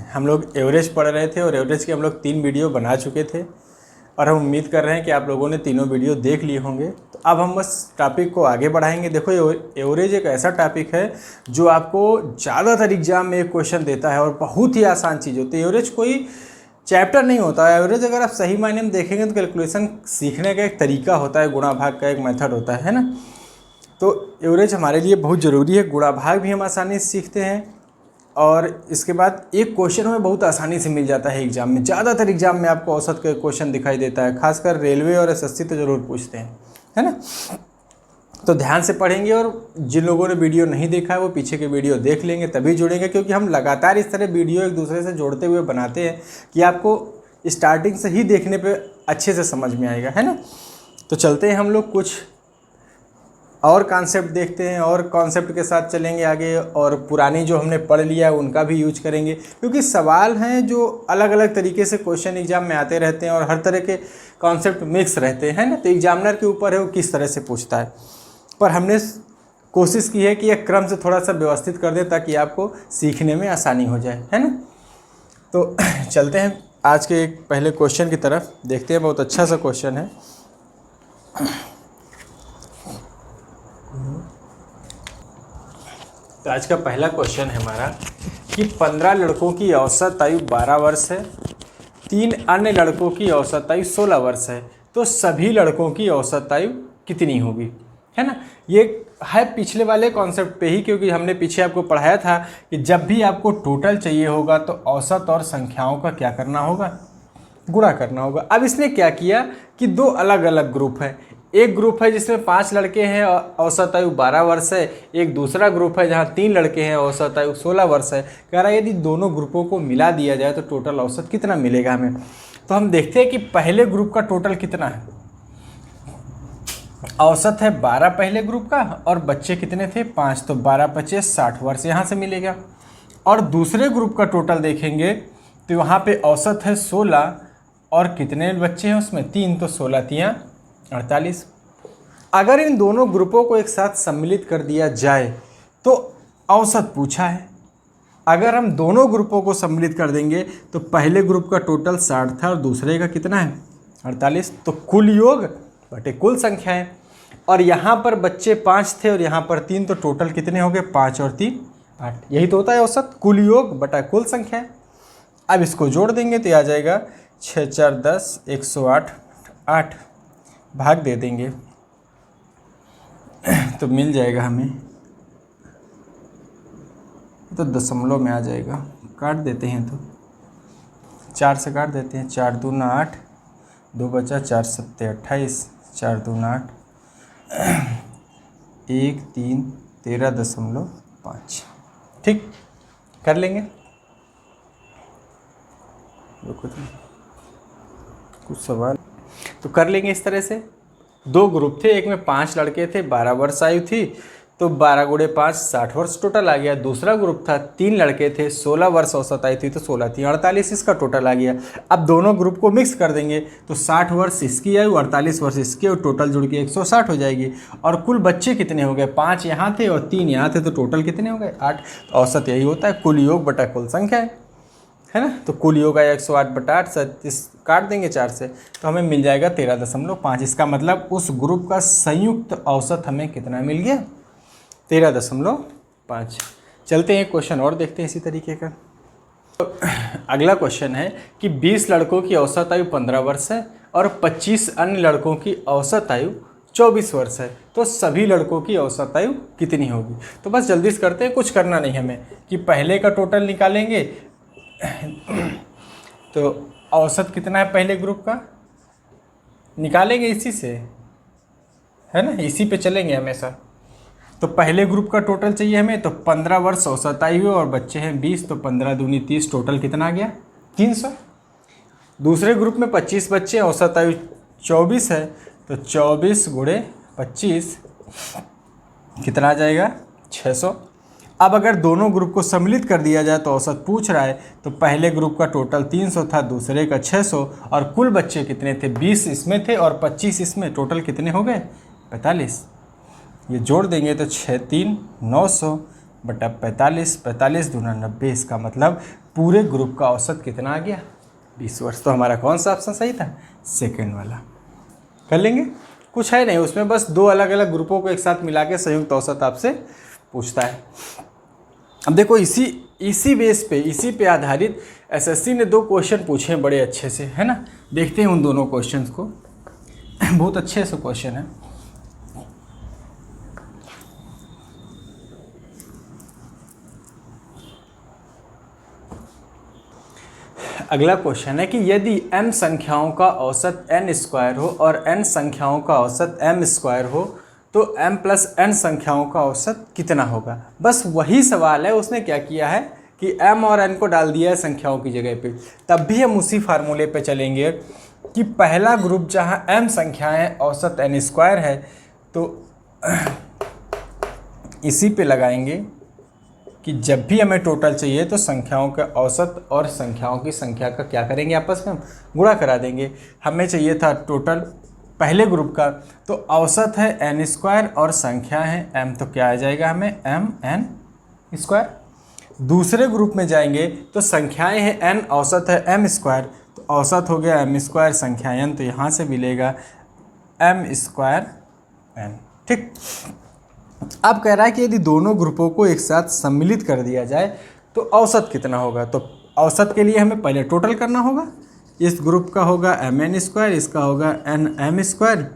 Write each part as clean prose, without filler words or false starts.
हम लोग एवरेज पढ़ रहे थे और एवरेज के हम लोग 3 वीडियो बना चुके थे और हम उम्मीद कर रहे हैं कि आप लोगों ने तीनों वीडियो देख लिए होंगे। तो अब हम बस टॉपिक को आगे बढ़ाएंगे। देखो, एवरेज एक ऐसा टॉपिक है जो आपको ज़्यादातर एग्जाम में एक क्वेश्चन देता है और बहुत ही आसान चीज़ होती है। एवरेज कोई चैप्टर नहीं होता है। एवरेज अगर आप सही मायने में देखेंगे तो कैलकुलेशन सीखने का एक तरीका होता है, गुणा भाग का एक मेथड होता है ना। तो एवरेज हमारे लिए बहुत ज़रूरी है। गुणा भाग भी हम आसानी से सीखते हैं और इसके बाद एक क्वेश्चन हमें बहुत आसानी से मिल जाता है एग्जाम में। ज़्यादातर एग्जाम में आपको औसत का क्वेश्चन दिखाई देता है, खासकर रेलवे और एसएससी तो ज़रूर पूछते हैं, है ना। तो ध्यान से पढ़ेंगे और जिन लोगों ने वीडियो नहीं देखा है वो पीछे के वीडियो देख लेंगे, तभी जुड़ेंगे, क्योंकि हम लगातार इस तरह वीडियो एक दूसरे से जोड़ते हुए बनाते हैं कि आपको स्टार्टिंग से ही देखने पे अच्छे से समझ में आएगा, है ना। तो चलते हैं हम लोग कुछ और कॉन्सेप्ट देखते हैं और कॉन्सेप्ट के साथ चलेंगे आगे और पुरानी जो हमने पढ़ लिया है उनका भी यूज करेंगे, क्योंकि सवाल हैं जो अलग अलग तरीके से क्वेश्चन एग्जाम में आते रहते हैं और हर तरह के कॉन्सेप्ट मिक्स रहते हैं ना। तो एग्जामिनर के ऊपर है वो किस तरह से पूछता है, पर हमने कोशिश की है कि एक क्रम से थोड़ा सा व्यवस्थित कर दें ताकि आपको सीखने में आसानी हो जाए, है ना। तो चलते हैं आज के एक पहले क्वेश्चन की तरफ, देखते हैं। बहुत अच्छा सा क्वेश्चन है। तो आज का पहला क्वेश्चन है हमारा कि 15 लड़कों की औसत आयु 12 वर्ष है, 3 अन्य लड़कों की औसत आयु 16 वर्ष है, तो सभी लड़कों की औसत आयु कितनी होगी, है ना। ये है पिछले वाले कॉन्सेप्ट पे ही, क्योंकि हमने पीछे आपको पढ़ाया था कि जब भी आपको टोटल चाहिए होगा तो औसत और संख्याओं का क्या करना होगा, गुणा करना होगा। अब इसने क्या किया कि 2 अलग अलग ग्रुप है। एक ग्रुप है जिसमें 5 लड़के हैं, औसत आयु 12 वर्ष है। एक दूसरा ग्रुप है जहाँ 3 लड़के हैं, औसत आयु 16 वर्ष है। कह रहा है यदि दोनों ग्रुपों को मिला दिया जाए तो टोटल औसत कितना मिलेगा हमें। तो हम देखते हैं कि पहले ग्रुप का टोटल कितना है। औसत है 12 पहले ग्रुप का और बच्चे कितने थे 5, तो 12 × 25 60 वर्ष यहाँ से मिलेगा। और दूसरे ग्रुप का टोटल देखेंगे तो वहाँ पे औसत है 16 और कितने बच्चे हैं उसमें 3, तो 16 × 3 = 48। अगर इन दोनों ग्रुपों को एक साथ सम्मिलित कर दिया जाए तो औसत पूछा है। अगर हम दोनों ग्रुपों को सम्मिलित कर देंगे तो पहले ग्रुप का टोटल 60 था और दूसरे का कितना है 48, तो कुल योग बटे कुल संख्या है। और यहाँ पर बच्चे 5 थे और यहाँ पर 3, तो टोटल कितने हो गए 5 और 3 8। यही तो होता है औसत, कुल योग बटा कुल संख्या है। अब इसको जोड़ देंगे तो आ जाएगा 6 × 4 = 10, 108 8 भाग दे देंगे तो मिल जाएगा हमें, तो दशमलव में आ जाएगा। काट देते हैं तो 4 से काट देते हैं, 4 × 2 = 8, 2 बचा, 4 × 7 = 28, 4 × 2 = 8, 1 3 13.5। ठीक, कर लेंगे। कुछ सवाल तो कर लेंगे इस तरह से। 2 ग्रुप थे, एक में 5 लड़के थे, 12 वर्ष आयु थी, तो 12 × 5 60 वर्ष टोटल आ गया। दूसरा ग्रुप था 3 लड़के थे, 16 वर्ष औसत आयु थी, तो 16 × 3 = 48 इसका टोटल आ गया। अब दोनों ग्रुप को मिक्स कर देंगे तो 60 वर्ष इसकी आयु, 48 वर्ष इसके, और टोटल जुड़ के 160 हो जाएगी। और कुल बच्चे कितने हो गए 5 यहाँ थे और 3 यहाँ थे, तो टोटल कितने हो गए 8। तो औसत यही होता है, कुल योग बटा कुल संख्या है ना। तो कुल योग आया 108/8, 37 काट देंगे 4 से, तो हमें मिल जाएगा 13.5। इसका मतलब उस ग्रुप का संयुक्त औसत हमें कितना मिल गया 13.5। चलते हैं क्वेश्चन और देखते हैं इसी तरीके का। तो अगला क्वेश्चन है कि 20 लड़कों की औसत आयु 15 वर्ष है और 25 अन्य लड़कों की औसत आयु 24 वर्ष है, तो सभी लड़कों की औसत आयु कितनी होगी। तो बस जल्दी से करते हैं, कुछ करना नहीं हमें, कि पहले का टोटल निकालेंगे तो औसत कितना है पहले ग्रुप का निकालेंगे इसी से, है ना, इसी पे चलेंगे हमेशा। तो पहले ग्रुप का टोटल चाहिए हमें, तो 15 वर्ष औसत आयु और बच्चे हैं 20, तो 15 दूनी 30, टोटल कितना आ गया 300। दूसरे ग्रुप में 25 बच्चे, औसत आयु 24 है, तो 24 × 25 कितना आ जाएगा 600। अब अगर दोनों ग्रुप को सम्मिलित कर दिया जाए तो औसत पूछ रहा है, तो पहले ग्रुप का टोटल 300 था, दूसरे का 600, और कुल बच्चे कितने थे 20 इसमें थे और 25 इसमें, टोटल कितने हो गए 45। ये जोड़ देंगे तो 6 × 3 = 900 बटा 45, 45 × 2 = 90। इसका मतलब पूरे ग्रुप का औसत कितना आ गया, 20 वर्ष। तो हमारा कौन सा ऑप्शन सही था, सेकंड वाला। कर लेंगे, कुछ है नहीं उसमें, बस दो अलग अलग ग्रुपों को एक साथ मिला के संयुक्त औसत आपसे पूछता है। अब देखो इसी बेस पे, इसी पे आधारित एसएससी ने 2 क्वेश्चन पूछे हैं बड़े अच्छे से, है ना। देखते हैं उन दोनों क्वेश्चंस को। बहुत अच्छे से क्वेश्चन है। अगला क्वेश्चन है कि यदि m संख्याओं का औसत n स्क्वायर हो और n संख्याओं का औसत m स्क्वायर हो तो m प्लस n संख्याओं का औसत कितना होगा। बस वही सवाल है, उसने क्या किया है कि m और n को डाल दिया है संख्याओं की जगह पे। तब भी हम उसी फार्मूले पे चलेंगे कि पहला ग्रुप जहाँ m संख्याएं औसत n स्क्वायर है तो इसी पे लगाएंगे कि जब भी हमें टोटल चाहिए तो संख्याओं का औसत और संख्याओं की संख्या का क्या करेंगे, आपस में गुणा करा देंगे। हमें चाहिए था टोटल पहले ग्रुप का, तो औसत है n स्क्वायर और संख्या है m, तो क्या आ जाएगा हमें m n स्क्वायर। दूसरे ग्रुप में जाएंगे तो संख्याएं हैं n, औसत है m स्क्वायर, तो औसत हो गया m स्क्वायर, संख्या n, तो यहाँ से मिलेगा m स्क्वायर n। ठीक, अब कह रहा है कि यदि दोनों ग्रुपों को एक साथ सम्मिलित कर दिया जाए तो औसत कितना होगा। तो औसत के लिए हमें पहले टोटल करना होगा। इस ग्रुप का होगा mn स्क्वायर, इसका होगा nm स्क्वायर,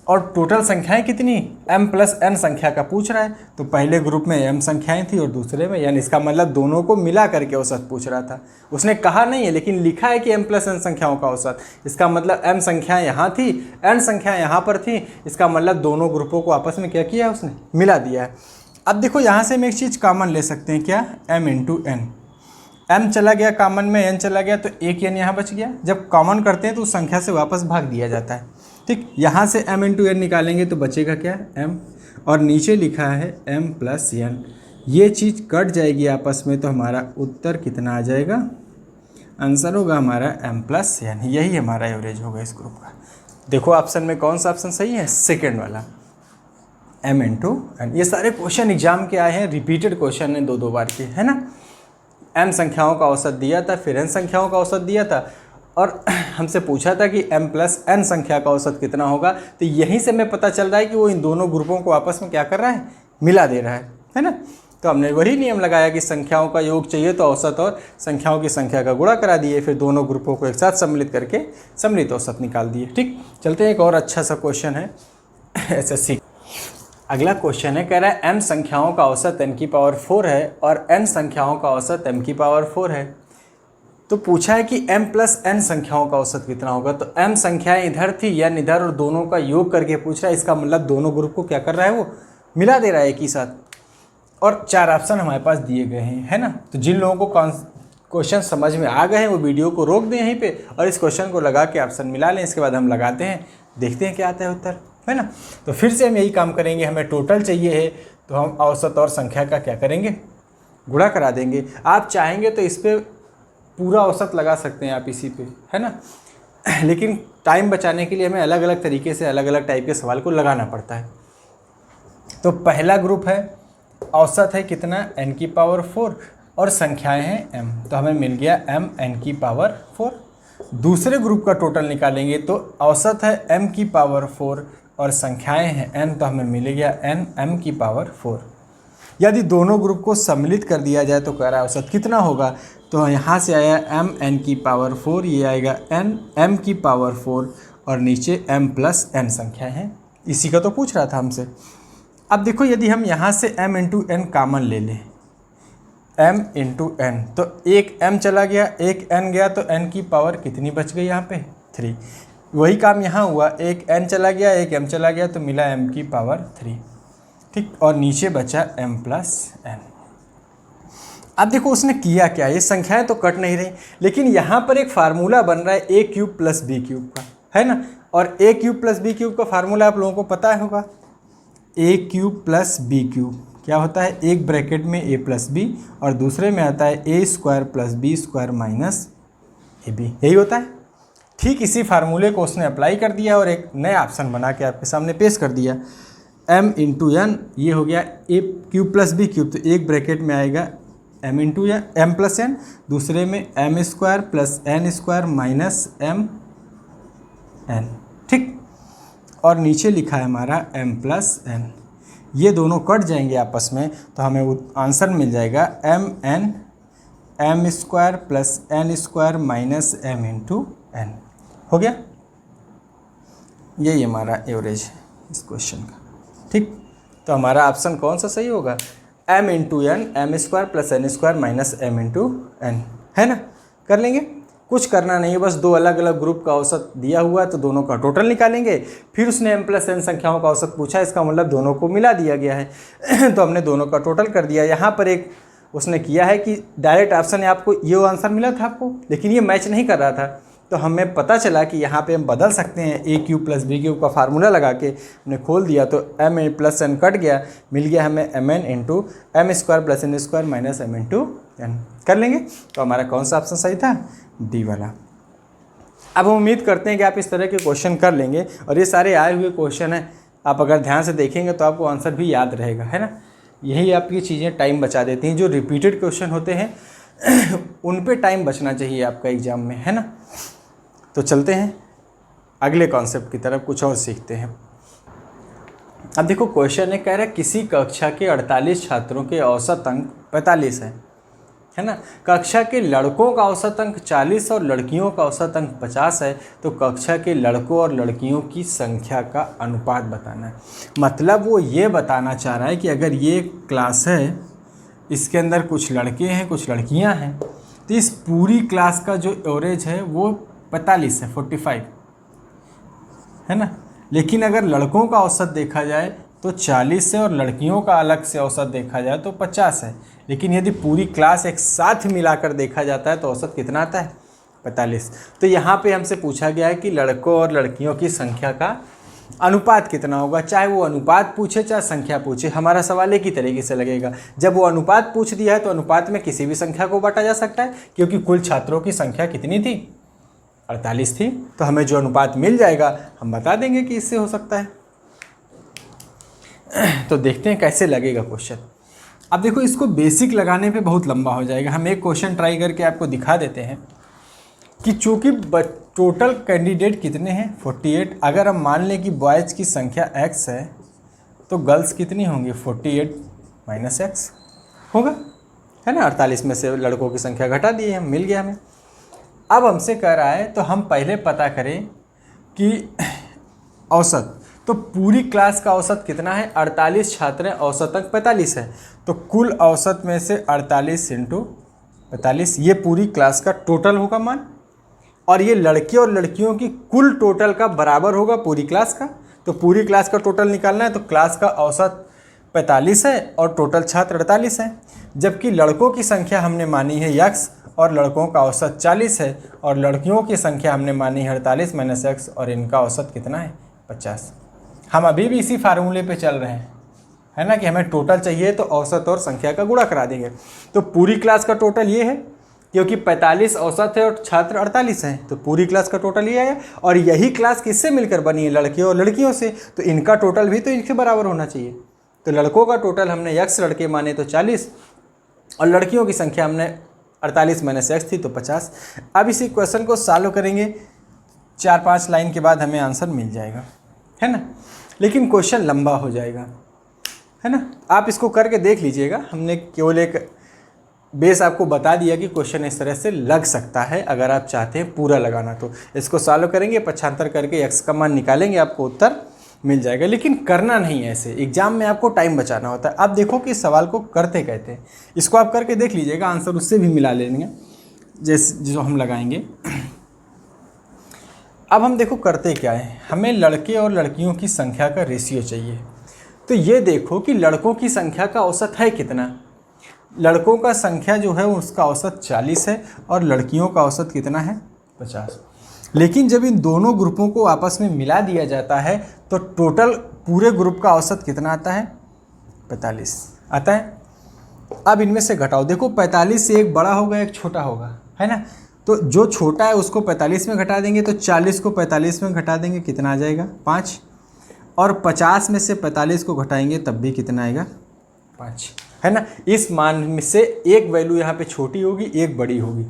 और टोटल संख्याएं कितनी, m प्लस n संख्या का पूछ रहा है। तो पहले ग्रुप में m संख्याएं थी और दूसरे में n, इसका मतलब दोनों को मिला करके औसत पूछ रहा था। उसने कहा नहीं है लेकिन लिखा है कि m प्लस n संख्याओं का औसत, इसका मतलब m संख्याएं यहाँ थी, n संख्याएं यहाँ पर थी, इसका मतलब दोनों ग्रुपों को आपस में क्या किया है, उसने मिला दिया है। अब देखो यहाँ से हम एक चीज़ कॉमन ले सकते हैं, क्या, m इंटू n। m चला गया कॉमन में, n चला गया, तो एक n यहाँ बच गया। जब कॉमन करते हैं तो उस संख्या से वापस भाग दिया जाता है। ठीक, यहाँ से m इंटू n निकालेंगे तो बचेगा क्या, m, और नीचे लिखा है m प्लस n। ये चीज़ कट जाएगी आपस में, तो हमारा उत्तर कितना आ जाएगा, आंसर होगा हमारा m प्लस n। यही हमारा एवरेज होगा इस ग्रुप का। देखो ऑप्शन में कौन सा ऑप्शन सही है, सेकेंड वाला, m इंटू n। ये सारे क्वेश्चन एग्जाम के आए हैं, रिपीटेड क्वेश्चन है, 2-2 बार के, है ना। m संख्याओं का औसत दिया था, फिर n संख्याओं का औसत दिया था, और हमसे पूछा था कि m प्लस n संख्या का औसत कितना होगा। तो यहीं से हमें पता चल रहा है कि वो इन दोनों ग्रुपों को आपस में क्या कर रहा है, मिला दे रहा है ना। तो हमने वही नियम लगाया कि संख्याओं का योग चाहिए तो औसत और संख्याओं की संख्या का गुणा करा दिए, फिर दोनों ग्रुपों को एक साथ सम्मिलित करके सम्मिलित औसत निकाल दिए। ठीक, चलते हैं, एक और अच्छा सा क्वेश्चन है एसएससी। अगला क्वेश्चन है, कह रहा है m संख्याओं का औसत n की पावर 4 है और n संख्याओं का औसत m की पावर 4 है। तो पूछा है कि m प्लस n संख्याओं का औसत कितना होगा। तो m संख्याएं इधर थी, n इधर, और दोनों का योग करके पूछ रहा है। इसका मतलब दोनों ग्रुप को क्या कर रहा है, वो मिला दे रहा है एक ही साथ। और 4 ऑप्शन हमारे पास दिए गए हैं, है ना। तो जिन लोगों को क्वेश्चन समझ में आ गए हैं वो वीडियो को रोक दें यहीं पे और इस क्वेश्चन को लगा के ऑप्शन मिला लें। इसके बाद हम लगाते हैं, देखते हैं क्या आता है उत्तर, है ना। तो फिर से हम यही काम करेंगे, हमें टोटल चाहिए है तो हम औसत और संख्या का क्या करेंगे, गुणा करा देंगे। आप चाहेंगे तो इस पर पूरा औसत लगा सकते हैं आप इसी पे, है ना। लेकिन टाइम बचाने के लिए हमें अलग अलग तरीके से अलग अलग टाइप के सवाल को लगाना पड़ता है। तो पहला ग्रुप है, औसत है कितना, n की पावर 4 और संख्याएं हैं m, तो हमें मिल गया m n की पावर 4। दूसरे ग्रुप का टोटल निकालेंगे तो औसत है m की पावर 4 और संख्याएं हैं n, तो हमें मिल गया n m की पावर 4। यदि दोनों ग्रुप को सम्मिलित कर दिया जाए तो कह रहा है औसत कितना होगा। तो यहाँ से आया m n की पावर 4, ये आएगा n m की पावर 4 और नीचे m प्लस n संख्या है, इसी का तो पूछ रहा था हमसे। अब देखो यदि हम यहाँ से m इंटू n कॉमन ले लें, m इंटू n, तो एक m चला गया, एक n गया, तो n की पावर कितनी बच गई यहाँ पे, 3। वही काम यहाँ हुआ, एक n चला गया, एक m चला गया, तो मिला m की पावर 3। ठीक, और नीचे बचा m प्लस n। अब देखो उसने किया क्या, ये संख्याएं तो कट नहीं रही, लेकिन यहाँ पर एक फार्मूला बन रहा है a cube plus B cube का, है ना। और a cube plus B cube का फार्मूला आप लोगों को पता होगा, a cube plus B cube क्या होता है, एक ब्रैकेट में a प्लस बी और दूसरे में आता है a square plus B square minus ab, यही होता है। ठीक इसी फार्मूले को उसने अप्लाई कर दिया और एक नया ऑप्शन बना के आपके सामने पेश कर दिया, m इंटू n, ये हो गया a cube plus B cube, तो एक ब्रैकेट में आएगा m into M plus N, दूसरे में m square plus n square minus m n, ठीक। और नीचे लिखा है हमारा m प्लस n। ये दोनों कट जाएंगे आपस में तो हमें आंसर मिल जाएगा m square plus n square minus m into n। हो गया, यही हमारा एवरेज है इस क्वेश्चन का, ठीक। तो हमारा ऑप्शन कौन सा सही होगा, m into N, M square plus N square minus m into N, है ना। कर लेंगे, कुछ करना नहीं है, बस दो अलग अलग ग्रुप का औसत दिया हुआ है तो दोनों का टोटल निकालेंगे। फिर उसने m प्लस n संख्याओं का औसत पूछा, इसका मतलब दोनों को मिला दिया गया है तो हमने दोनों का टोटल कर दिया। यहाँ पर एक उसने किया है कि डायरेक्ट ऑप्शन है, आपको ये आंसर मिला था आपको, लेकिन ये मैच नहीं कर रहा था, तो हमें पता चला कि यहाँ पे हम बदल सकते हैं। ए क्यूब प्लस बी क्यूब का फार्मूला लगा के हमने खोल दिया तो m प्लस n कट गया, मिल गया हमें mn into M square plus N square minus m into N. कर लेंगे, तो हमारा कौन सा ऑप्शन सही था, डी वाला। अब हम उम्मीद करते हैं कि आप इस तरह के क्वेश्चन कर लेंगे, और ये सारे आए हुए क्वेश्चन हैं, आप अगर ध्यान से देखेंगे तो आपको आंसर भी याद रहेगा, है ना। यही आपकी चीज़ें टाइम बचा देती हैं, जो रिपीटेड क्वेश्चन होते हैं उन पे टाइम बचना चाहिए आपका एग्जाम में, है ना। तो चलते हैं अगले कॉन्सेप्ट की तरफ, कुछ और सीखते हैं। अब देखो क्वेश्चन है, कह रहा है किसी कक्षा के 48 छात्रों के औसत अंक 45 है ना। कक्षा के लड़कों का औसत अंक 40 और लड़कियों का औसत अंक 50 है, तो कक्षा के लड़कों और लड़कियों की संख्या का अनुपात बताना है। मतलब वो ये बताना चाह रहा है कि अगर ये क्लास है, इसके अंदर कुछ लड़के हैं कुछ लड़कियां हैं, तो इस पूरी क्लास का जो एवरेज है वो 45 है, 45, है ना। लेकिन अगर लड़कों का औसत देखा जाए तो 40 है और लड़कियों का अलग से औसत देखा जाए तो 50 है। लेकिन यदि पूरी क्लास एक साथ मिलाकर देखा जाता है तो औसत कितना आता है, 45। तो यहाँ पे हमसे पूछा गया है कि लड़कों और लड़कियों की संख्या का अनुपात कितना होगा। चाहे वो अनुपात पूछे चाहे संख्या पूछे, हमारा सवाल एक ही तरीके से लगेगा। जब वो अनुपात पूछ दिया है तो अनुपात में किसी भी संख्या को बांटा जा सकता है, क्योंकि कुल छात्रों की संख्या कितनी थी, 48 थी। तो हमें जो अनुपात मिल जाएगा हम बता देंगे कि इससे हो सकता है। तो देखते हैं कैसे लगेगा क्वेश्चन। अब देखो, इसको बेसिक लगाने पे बहुत लंबा हो जाएगा। हम एक क्वेश्चन ट्राई करके आपको दिखा देते हैं कि चूँकि टोटल कैंडिडेट कितने हैं, 48। अगर हम मान लें कि बॉयज़ की संख्या x है तो गर्ल्स कितनी होंगी, 48 माइनस x होगा, है ना। 48 में से लड़कों की संख्या घटा दी है, मिल गया हमें। अब हमसे कह रहा है तो हम पहले पता करें कि औसत, तो पूरी क्लास का औसत कितना है, 48 छात्र हैं, औसत अंक 45 है। तो कुल औसत में से 48 इंटू 45, ये पूरी क्लास का टोटल होगा मान, और ये लड़के और लड़कियों की कुल टोटल का बराबर होगा पूरी क्लास का। तो पूरी क्लास का टोटल निकालना है तो क्लास का औसत 45 है और टोटल छात्र 48 है। जबकि लड़कों की संख्या हमने मानी है x और लड़कों का औसत 40 है, और लड़कियों की संख्या हमने मानी है 48 माइनस x और इनका औसत कितना है, 50। हम अभी भी इसी फार्मूले पे चल रहे हैं, है ना, कि हमें टोटल चाहिए तो औसत और संख्या का गुणा करा देंगे। तो पूरी क्लास का टोटल ये है, क्योंकि 45 औसत है और छात्र 48 हैं, तो पूरी क्लास का टोटल ये है। और यही क्लास किससे मिलकर बनी है, लड़के और लड़कियों से, तो इनका टोटल भी तो इनके बराबर होना चाहिए। तो लड़कों का टोटल हमने x लड़के माने तो 40, और लड़कियों की संख्या हमने 48 माइनस x थी तो 50। अब इसी क्वेश्चन को सॉल्व करेंगे, 4-5 लाइन के बाद हमें आंसर मिल जाएगा, है ना। लेकिन क्वेश्चन लंबा हो जाएगा, है ना। आप इसको करके देख लीजिएगा। हमने केवल एक बेस आपको बता दिया कि क्वेश्चन इस तरह से लग सकता है। अगर आप चाहते हैं पूरा लगाना तो इसको सॉल्व करेंगे, 75 करके x का मान निकालेंगे, आपको उत्तर मिल जाएगा। लेकिन करना नहीं है ऐसे, एग्जाम में आपको टाइम बचाना होता है। अब देखो कि इस सवाल को करते कहते हैं, इसको आप करके देख लीजिएगा, आंसर उससे भी मिला लेंगे जैसे जो हम लगाएंगे। अब हम देखो करते क्या है, हमें लड़के और लड़कियों की संख्या का रेशियो चाहिए। तो ये देखो कि लड़कों की संख्या का औसत है कितना, लड़कों का संख्या जो है उसका औसत 40 है और लड़कियों का औसत कितना है, 50। लेकिन जब इन दोनों ग्रुपों को आपस में मिला दिया जाता है तो टोटल पूरे ग्रुप का औसत कितना आता है, 45 आता है। अब इनमें से घटाओ, देखो 45 से एक बड़ा होगा एक छोटा होगा, है ना। तो जो छोटा है उसको 45 में घटा देंगे, तो 40 को 45 में घटा देंगे, कितना आ जाएगा, 5। और 50 में से 45 को घटाएंगे तब भी कितना आएगा, 5, है ना। इस मान में से एक वैल्यू यहाँ पे छोटी होगी, एक बड़ी होगी,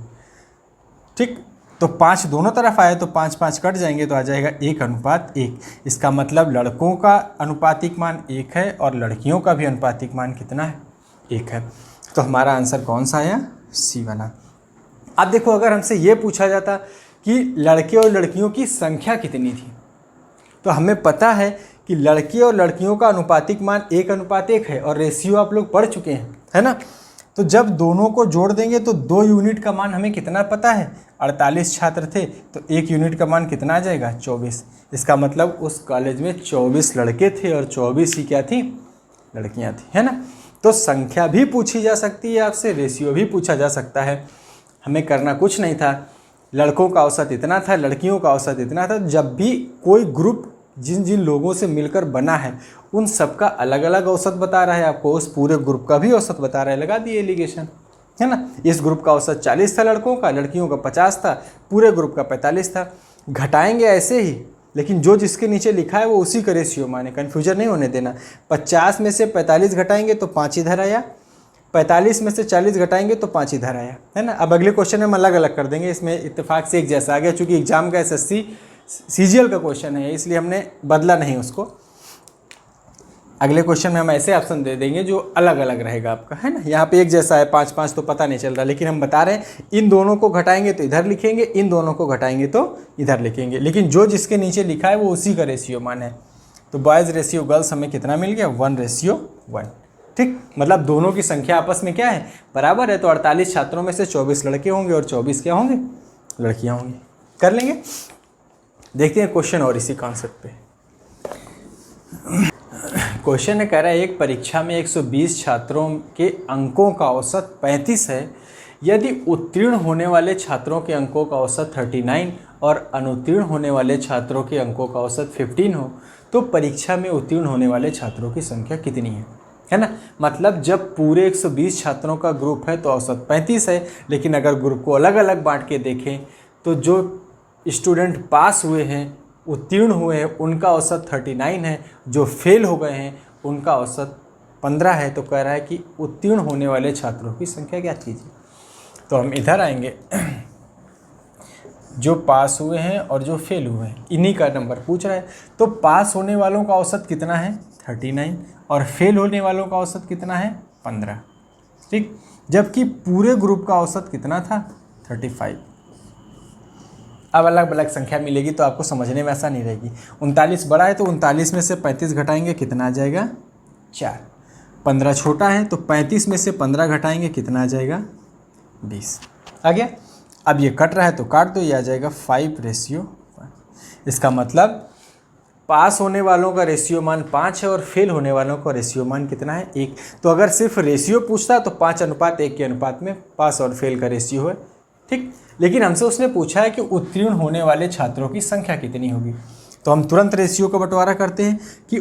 ठीक। तो 5 दोनों तरफ आए तो 5 5 कट जाएंगे तो आ जाएगा 1:1। इसका मतलब लड़कों का अनुपातिक मान 1 है और लड़कियों का भी अनुपातिक मान कितना है, 1 है। तो हमारा आंसर कौन सा आया, सी वाला। अब देखो, अगर हमसे ये पूछा जाता कि लड़के और लड़कियों की संख्या कितनी थी, तो हमें पता है कि लड़के और लड़कियों का अनुपातिक मान 1:1 है और रेशियो आप लोग पढ़ चुके हैं, है ना। तो जब दोनों को जोड़ देंगे तो 2 यूनिट का मान हमें कितना पता है, 48 छात्र थे तो 1 यूनिट का मान कितना आ जाएगा, 24। इसका मतलब उस कॉलेज में 24 लड़के थे और 24 ही क्या थी, लड़कियां थी, है ना। तो संख्या भी पूछी जा सकती है आपसे, रेशियो भी पूछा जा सकता है। हमें करना कुछ नहीं था, लड़कों का औसत इतना था, लड़कियों का औसत इतना था। जब भी कोई ग्रुप जिन जिन लोगों से मिलकर बना है उन सबका अलग अलग औसत बता रहा है आपको, उस पूरे ग्रुप का भी औसत बता रहा है, लगा दिए एलिगेशन, है ना। इस ग्रुप का औसत 40 था लड़कों का, लड़कियों का 50 था, पूरे ग्रुप का 45 था। घटाएंगे ऐसे ही, लेकिन जो जिसके नीचे लिखा है वो उसी का रेशियो माने, कन्फ्यूजन नहीं होने देना। 50 में से 45 घटाएंगे तो 5 इधर आया, 45 में से 40 घटाएंगे तो 5 इधर आया, है ना। अब अगले क्वेश्चन में हम अलग अलग कर देंगे, इसमें इत्तेफाक से एक जैसा आ गया, चूँकि एग्जाम का SSC CGL का क्वेश्चन है इसलिए हमने बदला नहीं उसको। अगले क्वेश्चन में हम ऐसे ऑप्शन दे देंगे जो अलग अलग रहेगा आपका, है ना। यहाँ पे एक जैसा है 5 5 तो पता नहीं चल रहा, लेकिन हम बता रहे हैं इन दोनों को घटाएंगे तो इधर लिखेंगे, इन दोनों को घटाएंगे तो इधर लिखेंगे, लेकिन जो जिसके नीचे लिखा है वो उसी का रेशियो मान है। तो बॉयज़ रेशियो गर्ल्स हमें कितना मिल गया, 1:1, ठीक। मतलब दोनों की संख्या आपस में क्या है, बराबर है। तो 48 छात्रों में से 24 लड़के होंगे और 24 क्या होंगे, लड़कियाँ होंगी। कर लेंगे, देखते हैं क्वेश्चन और इसी कॉन्सेप्ट पे। क्वेश्चन है, कह रहा है एक परीक्षा में 120 छात्रों के अंकों का औसत 35 है। यदि उत्तीर्ण होने वाले छात्रों के अंकों का औसत 39 और अनुत्तीर्ण होने वाले छात्रों के अंकों का औसत 15 हो तो परीक्षा में उत्तीर्ण होने वाले छात्रों की संख्या कितनी है ना। मतलब जब पूरे 120 छात्रों का ग्रुप है तो औसत 35 है, लेकिन अगर ग्रुप को अलग अलग बांट के देखें तो जो स्टूडेंट पास हुए हैं, उत्तीर्ण हुए हैं, उनका औसत 39 है, जो फेल हो गए हैं उनका औसत 15 है। तो कह रहा है कि उत्तीर्ण होने वाले छात्रों की संख्या क्या कीजिए। तो हम इधर आएंगे, जो पास हुए हैं और जो फेल हुए हैं इन्हीं का नंबर पूछ रहा है। तो पास होने वालों का औसत कितना है, 39, और फेल होने वालों का औसत कितना है, 15, ठीक। जबकि पूरे ग्रुप का औसत कितना था, 35। अब अलग अलग संख्या मिलेगी तो आपको समझने में आसानी रहेगी। 39 बड़ा है तो 39 में से 35 घटाएंगे कितना आ जाएगा, 4। 15 छोटा है तो 35 में से 15 घटाएंगे कितना आ जाएगा, 20। आ गया। अब ये कट रहा है तो काट दो, ये आ जाएगा 5:1। इसका मतलब पास होने वालों का रेशियो मान 5 है और फेल होने वालों का रेशियो मान कितना है, 1। तो अगर सिर्फ रेशियो पूछता तो 5:1 के अनुपात में पास और फेल का रेशियो है, ठीक। लेकिन हमसे उसने पूछा है कि उत्तीर्ण होने वाले छात्रों की संख्या कितनी होगी। तो हम तुरंत रेशियो का बंटवारा करते हैं कि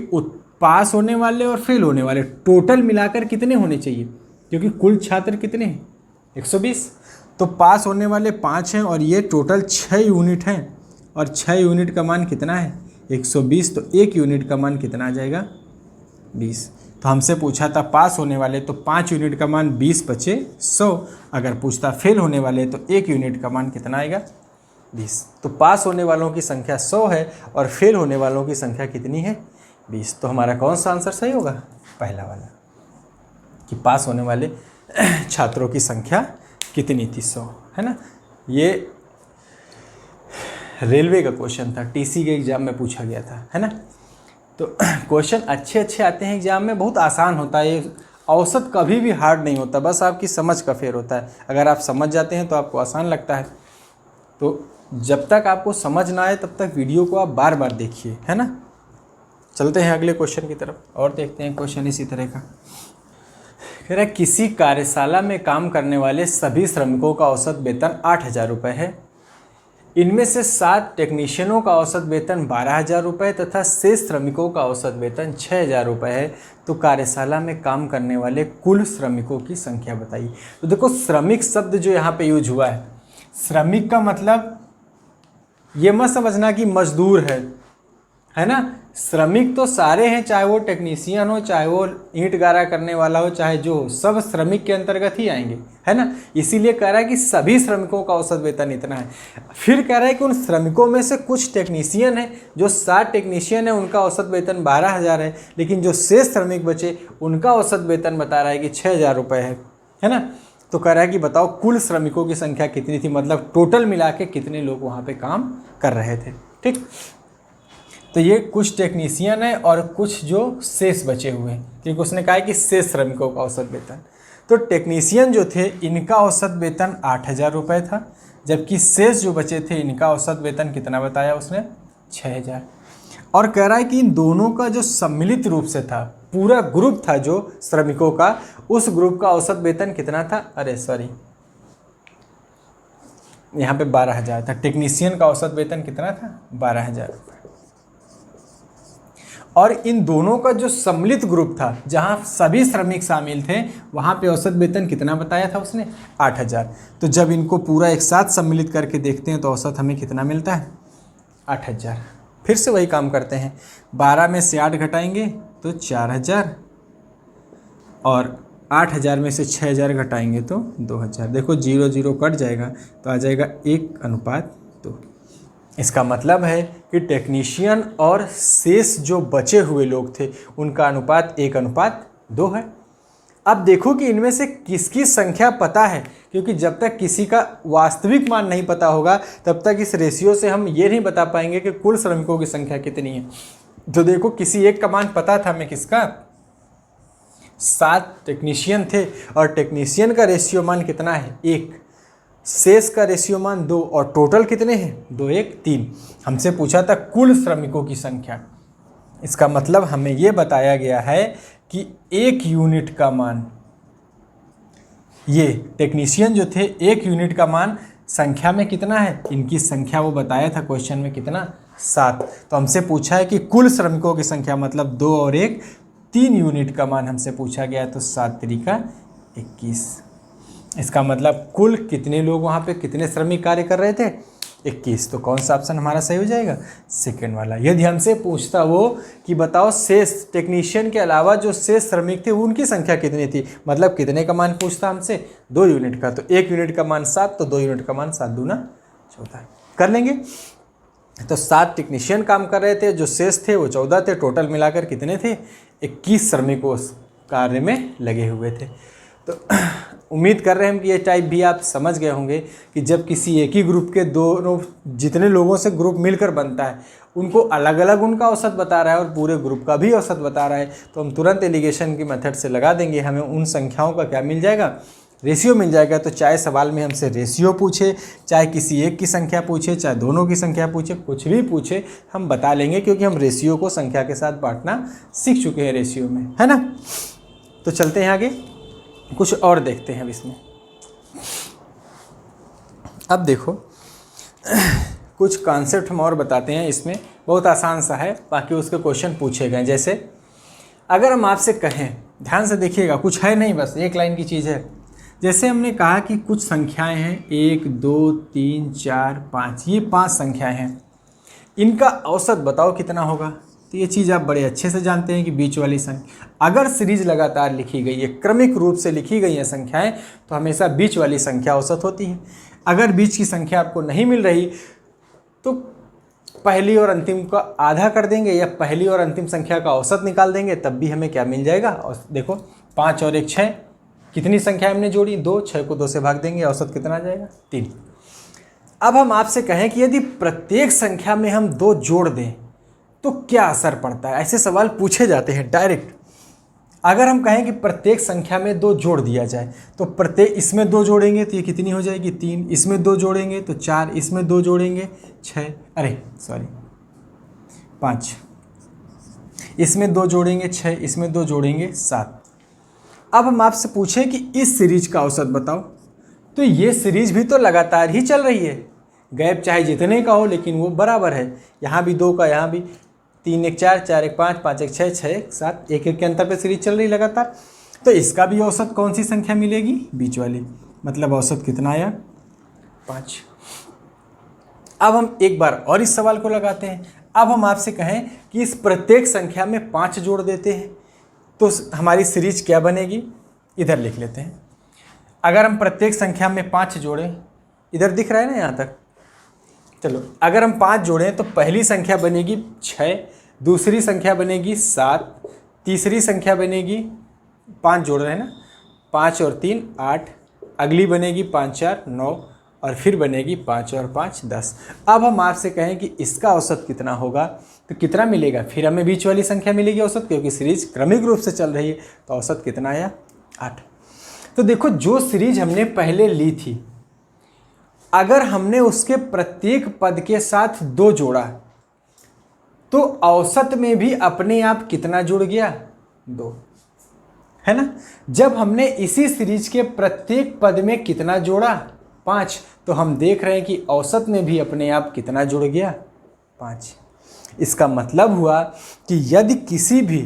पास होने वाले और फेल होने वाले टोटल मिलाकर कितने होने चाहिए, क्योंकि कुल छात्र कितने हैं, 120। तो पास होने वाले 5 हैं और ये टोटल 6 यूनिट हैं, और 6 यूनिट का मान कितना है, 120। तो 1 यूनिट का मान कितना आ जाएगा, 20। तो हमसे पूछा था पास होने वाले तो 5 यूनिट का मान 20 बचे 100। अगर पूछता फेल होने वाले तो 1 यूनिट का मान कितना आएगा, 20। तो पास होने वालों की संख्या 100 है और फेल होने वालों की संख्या कितनी है, 20। तो हमारा कौन सा आंसर सही होगा, पहला वाला, कि पास होने वाले छात्रों की संख्या कितनी थी, 100, है ना। ये रेलवे का क्वेश्चन था, TC के एग्जाम में पूछा गया था, है ना। तो क्वेश्चन अच्छे आते हैं एग्जाम में, बहुत आसान होता है ये। औसत कभी भी हार्ड नहीं होता, बस आपकी समझ का फेर होता है। अगर आप समझ जाते हैं तो आपको आसान लगता है। तो जब तक आपको समझ ना आए तब तक वीडियो को आप बार बार देखिए, है ना। चलते हैं अगले क्वेश्चन की तरफ और देखते हैं क्वेश्चन इसी तरह का। कह रहा है किसी कार्यशाला में काम करने वाले सभी श्रमिकों का औसत वेतन 8,000 रुपये है। इनमें से 7 टेक्नीशियनों का औसत वेतन 12,000 रुपये तथा शेष श्रमिकों का औसत वेतन 6,000 रुपये है। तो कार्यशाला में काम करने वाले कुल श्रमिकों की संख्या बताइए। तो देखो, श्रमिक शब्द जो यहाँ पे यूज हुआ है, श्रमिक का मतलब ये मत समझना कि मजदूर है, है ना। श्रमिक तो सारे हैं, चाहे वो टेक्नीशियन हो, चाहे वो ईंट गारा करने वाला हो, चाहे जो हो, सब श्रमिक के अंतर्गत ही आएंगे, है ना। इसीलिए कह रहा है कि सभी श्रमिकों का औसत वेतन इतना है। फिर कह रहा है कि उन श्रमिकों में से कुछ टेक्नीशियन है, जो 60 टेक्नीशियन है उनका औसत वेतन 12,000 है, लेकिन जो शेष श्रमिक बचे उनका औसत वेतन बता रहा है कि 6,000 रुपये है ना। तो कह रहा है कि बताओ कुल श्रमिकों की संख्या कितनी थी, मतलब टोटल मिला के कितने लोग वहाँ पे काम कर रहे थे। ठीक, तो ये कुछ टेक्नीशियन है और कुछ जो शेष बचे हुए हैं, क्योंकि उसने कहा है कि शेष श्रमिकों का औसत वेतन। तो टेक्नीशियन जो थे इनका औसत वेतन 8,000 रुपये था, जबकि शेष जो बचे थे इनका औसत वेतन कितना बताया उसने, 6,000। और कह रहा है कि इन दोनों का जो सम्मिलित रूप से था, पूरा ग्रुप था जो श्रमिकों का, उस ग्रुप का औसत वेतन कितना था, अरे सॉरी यहाँ पे 12,000 था। टेक्नीशियन का औसत वेतन कितना था, 12,000 रुपये। और इन दोनों का जो सम्मिलित ग्रुप था, जहाँ सभी श्रमिक शामिल थे, वहाँ पे औसत वेतन कितना बताया था उसने, 8,000। तो जब इनको पूरा एक साथ सम्मिलित करके देखते हैं तो औसत हमें कितना मिलता है, 8,000। फिर से वही काम करते हैं, 12 में से 8 घटाएंगे तो 4,000, और 8,000 में से 6,000 घटाएंगे तो 2,000। देखो 0 0 कट जाएगा तो आ जाएगा 1:2। इसका मतलब है कि टेक्नीशियन और शेष जो बचे हुए लोग थे उनका अनुपात 1:2 है। अब देखो कि इनमें से किसकी संख्या पता है, क्योंकि जब तक किसी का वास्तविक मान नहीं पता होगा तब तक इस रेशियो से हम ये नहीं बता पाएंगे कि कुल श्रमिकों की संख्या कितनी है। तो देखो किसी एक का मान पता था हमें, किसका, 7 टेक्नीशियन थे और टेक्नीशियन का रेशियो मान कितना है, 1, शेष का रेशियो मान 2, और टोटल कितने हैं, 2 1 3। हमसे पूछा था कुल श्रमिकों की संख्या। इसका मतलब हमें यह बताया गया है कि 1 यूनिट का मान, ये टेक्नीशियन जो थे 1 यूनिट का मान संख्या में कितना है, इनकी संख्या वो बताया था क्वेश्चन में कितना, 7। तो हमसे पूछा है कि कुल श्रमिकों की संख्या, मतलब 2 और 1 3 यूनिट का मान हमसे पूछा गया है। तो 7 त्रिका 21। इसका मतलब कुल कितने लोग वहाँ पे, कितने श्रमिक कार्य कर रहे थे, 21। तो कौन सा ऑप्शन हमारा सही हो जाएगा, सेकंड वाला। यदि हमसे पूछता वो कि बताओ शेष टेक्नीशियन के अलावा जो शेष श्रमिक थे उनकी संख्या कितनी थी, मतलब कितने का मान पूछता हमसे, 2 यूनिट का। तो 1 यूनिट का मान 7, तो 2 यूनिट का मान 7 दूना 14 कर लेंगे। तो 7 टेक्नीशियन काम कर रहे थे, जो शेष थे वो 14 थे, टोटल मिलाकर कितने थे, 21 श्रमिक उस कार्य में लगे हुए थे। तो उम्मीद कर रहे हैं कि ये टाइप भी आप समझ गए होंगे कि जब किसी एक ही ग्रुप के दोनों, जितने लोगों से ग्रुप मिलकर बनता है, उनको अलग अलग उनका औसत बता रहा है और पूरे ग्रुप का भी औसत बता रहा है, तो हम तुरंत एलिगेशन की मेथड से लगा देंगे, हमें उन संख्याओं का क्या मिल जाएगा, रेशियो मिल जाएगा। तो चाहे सवाल में हमसे रेशियो पूछे, चाहे किसी एक की संख्या पूछे, चाहे दोनों की संख्या पूछे, कुछ भी पूछे हम बता लेंगे, क्योंकि हम रेशियो को संख्या के साथ बांटना सीख चुके हैं रेशियो में, है ना। तो चलते हैं आगे, कुछ और देखते हैं अब इसमें। अब देखो कुछ कॉन्सेप्ट हम और बताते हैं इसमें, बहुत आसान सा है, बाकी उसके क्वेश्चन पूछे गए। जैसे अगर हम आपसे कहें, ध्यान से देखिएगा, कुछ है नहीं, बस एक लाइन की चीज़ है। जैसे हमने कहा कि कुछ संख्याएं हैं, 1 2 3 4 5, ये 5 संख्याएं हैं, इनका औसत बताओ कितना होगा। तो ये चीज़ आप बड़े अच्छे से जानते हैं कि बीच वाली संख्या, अगर सीरीज लगातार लिखी गई है, क्रमिक रूप से लिखी गई हैं संख्याएं, तो हमेशा बीच वाली संख्या औसत होती है। अगर बीच की संख्या आपको नहीं मिल रही तो पहली और अंतिम का आधा कर देंगे या पहली और अंतिम संख्या का औसत निकाल देंगे, तब भी हमें क्या मिल जाएगा। और देखो 5 और 1 6, कितनी संख्या हमने जोड़ी, 2, 6 को 2 से भाग देंगे, औसत कितना आ जाएगा, 3। अब हम आपसे कहें कि यदि प्रत्येक संख्या में हम 2 जोड़ दें तो क्या असर पड़ता है, ऐसे सवाल पूछे जाते हैं डायरेक्ट। अगर हम कहें कि प्रत्येक संख्या में 2 जोड़ दिया जाए, तो प्रत्येक, इसमें 2 जोड़ेंगे तो ये कितनी हो जाएगी, 3, इसमें 2 जोड़ेंगे तो 4, इसमें 2 जोड़ेंगे 6, 5, इसमें 2 जोड़ेंगे 6, इसमें 2 जोड़ेंगे 7। अब हम आपसे पूछें कि इस सीरीज का औसत बताओ, तो ये सीरीज भी तो लगातार ही चल रही है, गैप चाहे जितने का हो लेकिन वो बराबर है, यहाँ भी 2 का, यहाँ भी 3 1 4, 4 1 5, 5 1 6, 6 1 7, 1 1 के अंतर पे सीरीज चल रही लगातार। तो इसका भी औसत कौन सी संख्या मिलेगी, बीच वाली, मतलब औसत कितना आया, 5। अब हम एक बार और इस सवाल को लगाते हैं। अब हम आपसे कहें कि इस प्रत्येक संख्या में 5 जोड़ देते हैं तो हमारी सीरीज क्या बनेगी, इधर लिख लेते हैं। अगर हम प्रत्येक संख्या में 5 जोड़ें, इधर दिख रहा है ना यहाँ तक, चलो अगर हम 5 जोड़ें तो पहली संख्या बनेगी 6, दूसरी संख्या बनेगी 7, तीसरी संख्या बनेगी 5 जोड़ रहे हैं ना, 5 और 3 8, अगली बनेगी 5 4 9 और फिर बनेगी 5 और 5 10। अब हम आपसे कहें कि इसका औसत कितना होगा तो कितना मिलेगा, फिर हमें बीच वाली संख्या मिलेगी औसत, क्योंकि सीरीज क्रमिक रूप से चल रही है तो औसत कितना आया 8। तो देखो जो सीरीज हमने पहले ली थी, अगर हमने उसके प्रत्येक पद के साथ 2 जोड़ा तो औसत में भी अपने आप कितना जुड़ गया 2, है ना। जब हमने इसी सीरीज के प्रत्येक पद में कितना जोड़ा 5, तो हम देख रहे हैं कि औसत में भी अपने आप कितना जुड़ गया 5। इसका मतलब हुआ कि यदि किसी भी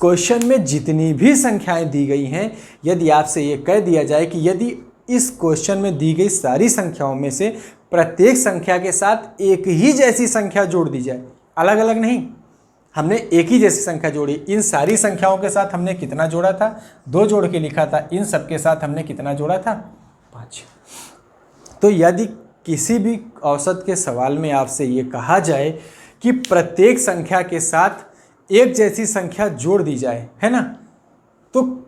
क्वेश्चन में जितनी भी संख्याएं दी गई हैं, यदि आपसे ये कह दिया जाए कि यदि इस क्वेश्चन में दी गई सारी संख्याओं में से प्रत्येक संख्या के साथ एक ही जैसी संख्या जोड़ दी जाए, अलग अलग नहीं, हमने एक ही जैसी संख्या जोड़ी, इन सारी संख्याओं के साथ हमने कितना जोड़ा था 2 जोड़ के लिखा था, इन सब के साथ हमने कितना जोड़ा था 5। तो यदि किसी भी औसत के सवाल में आपसे ये कहा जाए कि प्रत्येक संख्या के साथ एक जैसी संख्या जोड़ दी जाए, है ना, तो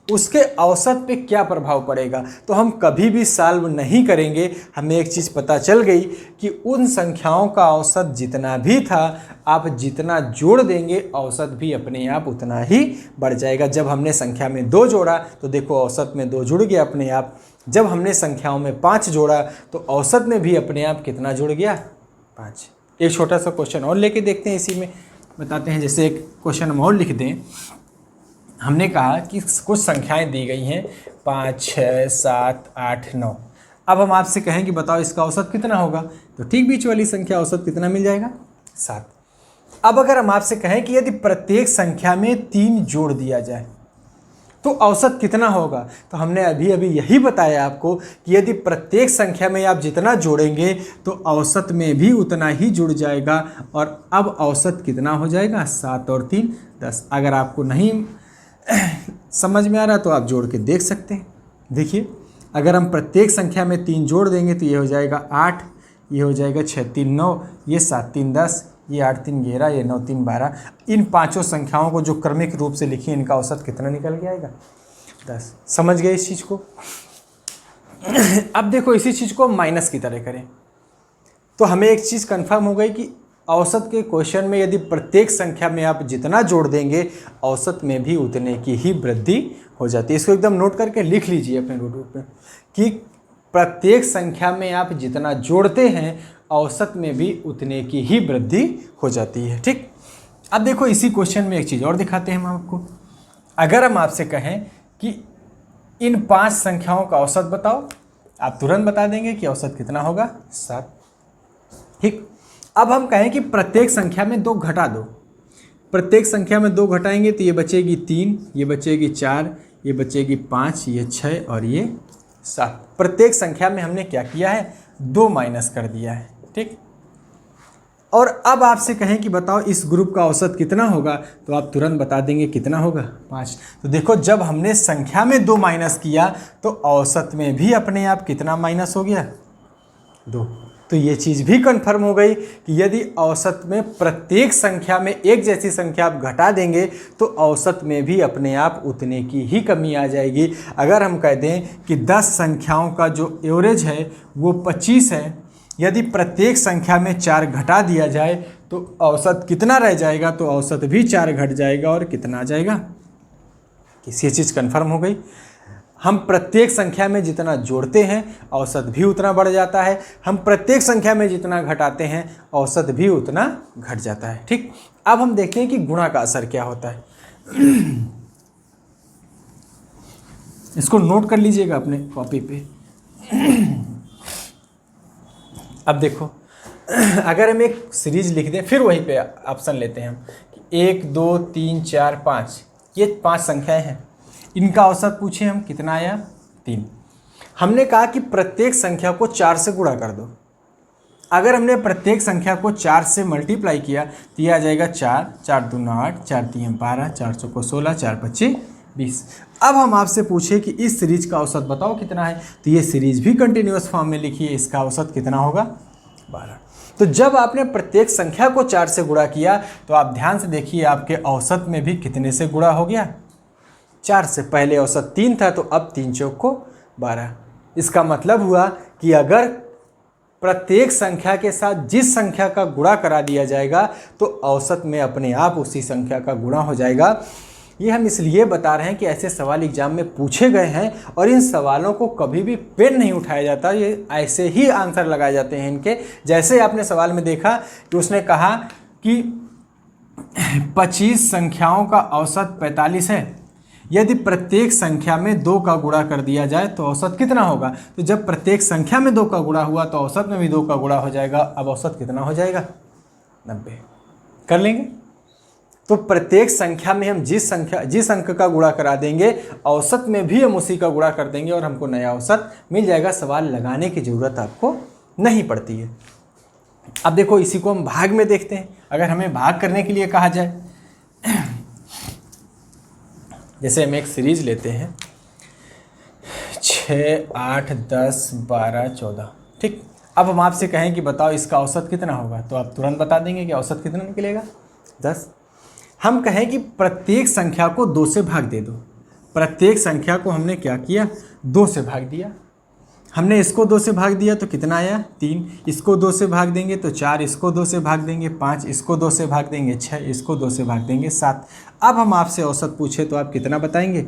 उसके औसत पे क्या प्रभाव पड़ेगा, तो हम कभी भी सॉल्व नहीं करेंगे। हमें एक चीज़ पता चल गई कि उन संख्याओं का औसत जितना भी था, आप जितना जोड़ देंगे औसत भी अपने आप उतना ही बढ़ जाएगा। जब हमने संख्या में 2 जोड़ा तो देखो औसत में 2 जुड़ गया अपने आप। जब हमने संख्याओं में 5 जोड़ा तो औसत में भी अपने आप कितना जुड़ गया 5। एक छोटा सा क्वेश्चन और लेके देखते हैं, इसी में बताते हैं। जैसे एक क्वेश्चन हम और लिख दें, हमने कहा कि कुछ संख्याएं दी गई हैं 5 6 7 8 9। अब हम आपसे कहें कि बताओ इसका औसत कितना होगा, तो ठीक बीच वाली संख्या औसत कितना मिल जाएगा 7। अब अगर हम आपसे कहें कि यदि प्रत्येक संख्या में 3 जोड़ दिया जाए तो औसत कितना होगा, तो हमने अभी अभी यही बताया आपको कि यदि प्रत्येक संख्या में आप जितना जोड़ेंगे तो औसत में भी उतना ही जुड़ जाएगा। और अब औसत कितना हो जाएगा 7 और 3 10। अगर आपको नहीं समझ में आ रहा तो आप जोड़ के देख सकते हैं। देखिए अगर हम प्रत्येक संख्या में 3 जोड़ देंगे तो ये हो जाएगा 8, ये हो जाएगा 6 3 9, ये 7 3 10, ये 8 3 11, ये 9 3 12। इन पांचों संख्याओं को जो क्रमिक रूप से लिखी इनका औसत कितना निकल के आएगा 10। समझ गए इस चीज़ को। अब देखो इसी चीज़ को माइनस की तरह करें तो हमें एक चीज़ कंफर्म हो गई कि औसत के क्वेश्चन में यदि प्रत्येक संख्या में आप जितना जोड़ देंगे औसत में भी उतने की ही वृद्धि हो जाती है। इसको एकदम नोट करके लिख लीजिए अपने नोटबुक में कि प्रत्येक संख्या में आप जितना जोड़ते हैं औसत में भी उतने की ही वृद्धि हो जाती है। ठीक, अब देखो इसी क्वेश्चन में एक चीज़ और दिखाते हैं हम आपको। अगर हम आपसे कहें कि इन 5 संख्याओं का औसत बताओ, आप तुरंत बता देंगे कि औसत कितना होगा 7। ठीक, अब हम कहें कि प्रत्येक संख्या में 2 घटा दो। प्रत्येक संख्या में 2 घटाएंगे तो ये बचेगी 3, ये बचेगी 4, ये बचेगी 5, ये 6 और ये 7। प्रत्येक संख्या में हमने क्या किया है 2 माइनस कर दिया है। ठीक, और अब आपसे कहें कि बताओ इस ग्रुप का औसत कितना होगा, तो आप तुरंत बता देंगे कितना होगा 5। तो देखो जब हमने संख्या में 2 माइनस किया तो औसत में भी अपने आप कितना माइनस हो गया 2। तो ये चीज़ भी कंफर्म हो गई कि यदि औसत में प्रत्येक संख्या में एक जैसी संख्या आप घटा देंगे तो औसत में भी अपने आप उतने की ही कमी आ जाएगी। अगर हम कह दें कि 10 संख्याओं का जो एवरेज है वो 25 है, यदि प्रत्येक संख्या में 4 घटा दिया जाए तो औसत कितना रह जाएगा, तो औसत भी 4 घट जाएगा और कितना आ जाएगा। किसी चीज़ कंफर्म हो गई। हम प्रत्येक संख्या में जितना जोड़ते हैं औसत भी उतना बढ़ जाता है, हम प्रत्येक संख्या में जितना घटाते हैं औसत भी उतना घट जाता है। ठीक, अब हम देखते हैं कि गुणा का असर क्या होता है। इसको नोट कर लीजिएगा अपने कॉपी पे। अब देखो अगर हम एक सीरीज लिख दें, फिर वहीं पे ऑप्शन लेते हैं हम, 1 2 3 4 5, ये 5 संख्याएं हैं, इनका औसत पूछे हम कितना आया 3। हमने कहा कि प्रत्येक संख्या को 4 से गुणा कर दो। अगर हमने प्रत्येक संख्या को 4 से मल्टीप्लाई किया तो ये आ जाएगा 4, 4 दूना 8, 4 तीन 12, 4 चौको 16, 4 पच्चीस 20। अब हम आपसे पूछे कि इस सीरीज का औसत बताओ कितना है, तो ये सीरीज भी कंटिन्यूअस फॉर्म में लिखी है, इसका औसत कितना होगा 12। तो जब आपने प्रत्येक संख्या को 4 से गुणा किया तो आप ध्यान से देखिए आपके औसत में भी कितने से गुणा हो गया, 4 से। पहले औसत 3 था तो अब 3 चौको 12। इसका मतलब हुआ कि अगर प्रत्येक संख्या के साथ जिस संख्या का गुणा करा दिया जाएगा तो औसत में अपने आप उसी संख्या का गुणा हो जाएगा। ये हम इसलिए बता रहे हैं कि ऐसे सवाल एग्जाम में पूछे गए हैं और इन सवालों को कभी भी पेन नहीं उठाया जाता, ये ऐसे ही आंसर लगाए जाते हैं इनके। जैसे आपने सवाल में देखा कि उसने कहा कि 25 संख्याओं का औसत 45 है, यदि प्रत्येक संख्या में 2 का गुणा कर दिया जाए तो औसत कितना होगा। तो जब प्रत्येक संख्या में 2 का गुणा हुआ तो औसत में भी 2 का गुणा हो जाएगा। अब औसत कितना हो जाएगा 90। कर लेंगे। तो प्रत्येक संख्या में हम जिस अंक का गुणा करा देंगे औसत में भी हम उसी का गुणा कर देंगे और हमको नया औसत मिल जाएगा। सवाल लगाने की ज़रूरत आपको नहीं पड़ती है। अब देखो इसी को हम भाग में देखते हैं। अगर हमें भाग करने के लिए कहा जाए, जैसे हम एक सीरीज लेते हैं 6, 8, 10, 12, 14, ठीक। अब हम आपसे कहें कि बताओ इसका औसत कितना होगा, तो आप तुरंत बता देंगे कि औसत कितना निकलेगा 10। हम कहें कि प्रत्येक संख्या को 2 से भाग दे दो। प्रत्येक संख्या को हमने क्या किया 2 से भाग दिया। हमने इसको 2 से भाग दिया तो कितना आया 3, इसको 2 से भाग देंगे तो 4, इसको 2 से भाग देंगे 5, इसको 2 से भाग देंगे 6, इसको 2 से भाग देंगे 7। अब हम आपसे औसत पूछे तो आप कितना बताएंगे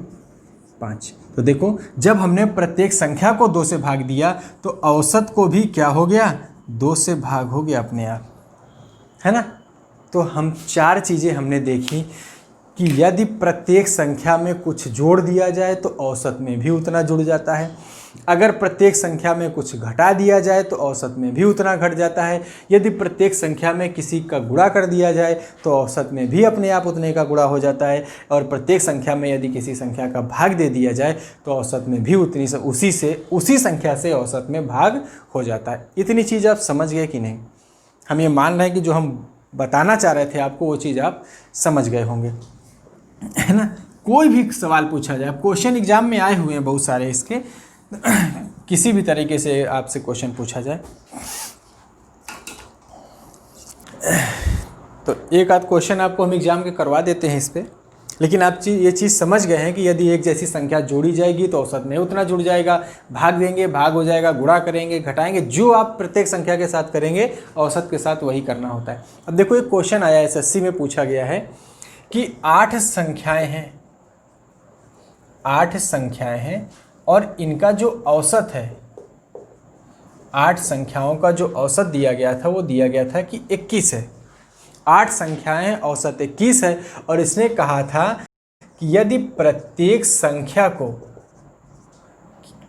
5। तो देखो जब हमने प्रत्येक संख्या को 2 से भाग दिया तो औसत को भी क्या हो गया 2 से भाग हो गया अपने आप, है ना। तो हम 4 चीज़ें हमने देखी कि यदि प्रत्येक संख्या में कुछ जोड़ दिया जाए तो औसत में भी उतना जुड़ जाता है, अगर प्रत्येक संख्या में कुछ घटा दिया जाए तो औसत में भी उतना घट जाता है, यदि प्रत्येक संख्या में किसी का गुणा कर दिया जाए तो औसत में भी अपने आप उतने का गुणा हो जाता है, और प्रत्येक संख्या में यदि किसी संख्या का भाग दे दिया जाए तो औसत में भी उसी संख्या से औसत में भाग हो जाता है। इतनी चीज़ आप समझ गए कि नहीं। हम ये मान रहे हैं कि जो हम बताना चाह रहे थे आपको वो चीज़ आप समझ गए होंगे, है ना। कोई भी सवाल पूछा जाए, क्वेश्चन एग्जाम में आए हुए हैं बहुत सारे इसके, किसी भी तरीके से आपसे क्वेश्चन पूछा जाए तो एक आध क्वेश्चन आपको हम एग्जाम के करवा देते हैं इस पर। लेकिन आप ये चीज़ समझ गए हैं कि यदि एक जैसी संख्या जोड़ी जाएगी तो औसत में उतना जुड़ जाएगा, भाग देंगे भाग हो जाएगा, गुणा करेंगे घटाएंगे, जो आप प्रत्येक संख्या के साथ करेंगे औसत के साथ वही करना होता है। अब देखो एक क्वेश्चन आया SSC में पूछा गया है कि 8 संख्याएं हैं, 8 संख्याएं हैं और इनका जो औसत है, 8 संख्याओं का जो औसत दिया गया था वो दिया गया था कि 21 है। 8 संख्याएं औसत 21 है और इसने कहा था कि यदि प्रत्येक संख्या को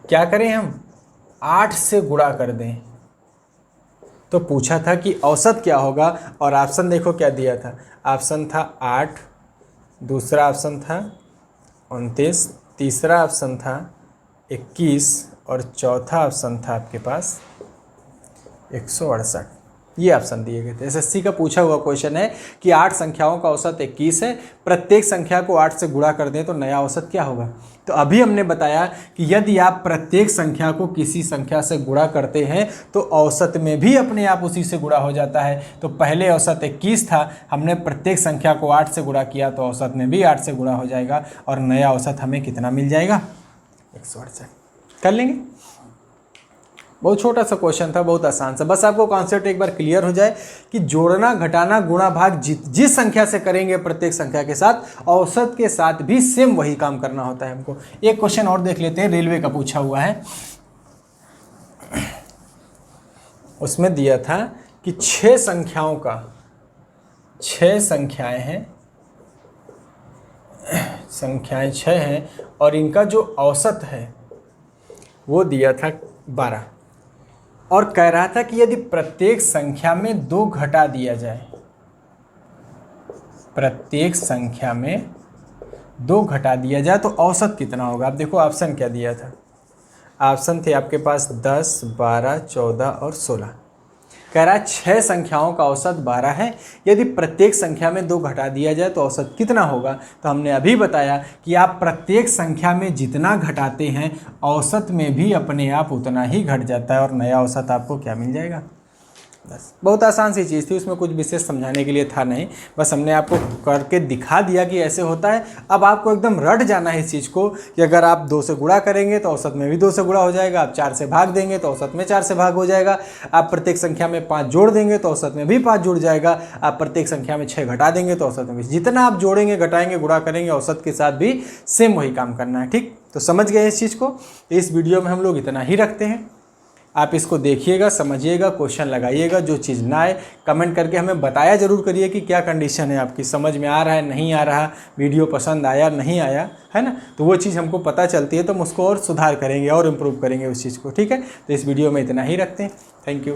क्या करें हम 8 से गुणा कर दें तो पूछा था कि औसत क्या होगा। और ऑप्शन देखो क्या दिया था, ऑप्शन था 8, दूसरा ऑप्शन था 29, तीसरा ऑप्शन था 21 और चौथा ऑप्शन था आपके पास 168। ये ऑप्शन दिए गए थे। SSC का पूछा हुआ क्वेश्चन है कि 8 संख्याओं का औसत 21 है, प्रत्येक संख्या को 8 से गुणा कर दें तो नया औसत क्या होगा। तो अभी हमने बताया कि यदि आप प्रत्येक संख्या को किसी संख्या से गुणा करते हैं तो औसत में भी अपने आप उसी से गुणा हो जाता है। तो पहले औसत 21 था, हमने प्रत्येक संख्या को 8 से गुणा किया तो औसत में भी 8 से गुणा हो जाएगा और नया औसत हमें कितना मिल जाएगा 168। कर लेंगे। बहुत छोटा सा क्वेश्चन था, बहुत आसान सा। बस आपको कॉन्सेप्ट एक बार क्लियर हो जाए कि जोड़ना घटाना गुणा भाग जिस संख्या से करेंगे प्रत्येक संख्या के साथ औसत के साथ भी सेम वही काम करना होता है हमको। एक क्वेश्चन और देख लेते हैं, रेलवे का पूछा हुआ है। उसमें दिया था कि 6 संख्याओं का 6 संख्याएं हैं, संख्याएं 6 हैं और इनका जो औसत है वो दिया था 12 और कह रहा था कि यदि प्रत्येक संख्या में 2 घटा दिया जाए, प्रत्येक संख्या में 2 घटा दिया जाए तो औसत कितना होगा। आप देखो ऑप्शन क्या दिया था, ऑप्शन थे आपके पास 10, 12, 14 और 16। कह रहा है 6 संख्याओं का औसत 12 है, यदि प्रत्येक संख्या में 2 घटा दिया जाए तो औसत कितना होगा। तो हमने अभी बताया कि आप प्रत्येक संख्या में जितना घटाते हैं औसत में भी अपने आप उतना ही घट जाता है और नया औसत आपको क्या मिल जाएगा। बस बहुत आसान सी चीज़ थी, उसमें कुछ विशेष समझाने के लिए था नहीं, बस हमने आपको करके दिखा दिया कि ऐसे होता है। अब आपको एकदम रट जाना है इस चीज़ को कि अगर आप 2 से गुणा करेंगे तो औसत में भी 2 से गुणा हो जाएगा, आप 4 से भाग देंगे तो औसत में 4 से भाग हो जाएगा, आप प्रत्येक संख्या में 5 जोड़ देंगे तो औसत में भी 5 जुड़ जाएगा, आप प्रत्येक संख्या में 6 घटा देंगे तो औसत में भी। जितना आप जोड़ेंगे, घटाएंगे, गुणा करेंगे, औसत के साथ भी सेम वही काम करना है। ठीक, तो समझ गए इस चीज़ को। इस वीडियो में हम लोग इतना ही रखते हैं। आप इसको देखिएगा, समझिएगा, क्वेश्चन लगाइएगा, जो चीज़ ना आए कमेंट करके हमें बताया ज़रूर करिए कि क्या कंडीशन है आपकी, समझ में आ रहा है, नहीं आ रहा, वीडियो पसंद आया नहीं आया, है ना। तो वो चीज़ हमको पता चलती है तो हम उसको और सुधार करेंगे और इम्प्रूव करेंगे उस चीज़ को। ठीक है, तो इस वीडियो में इतना ही रखते हैं। Thank you.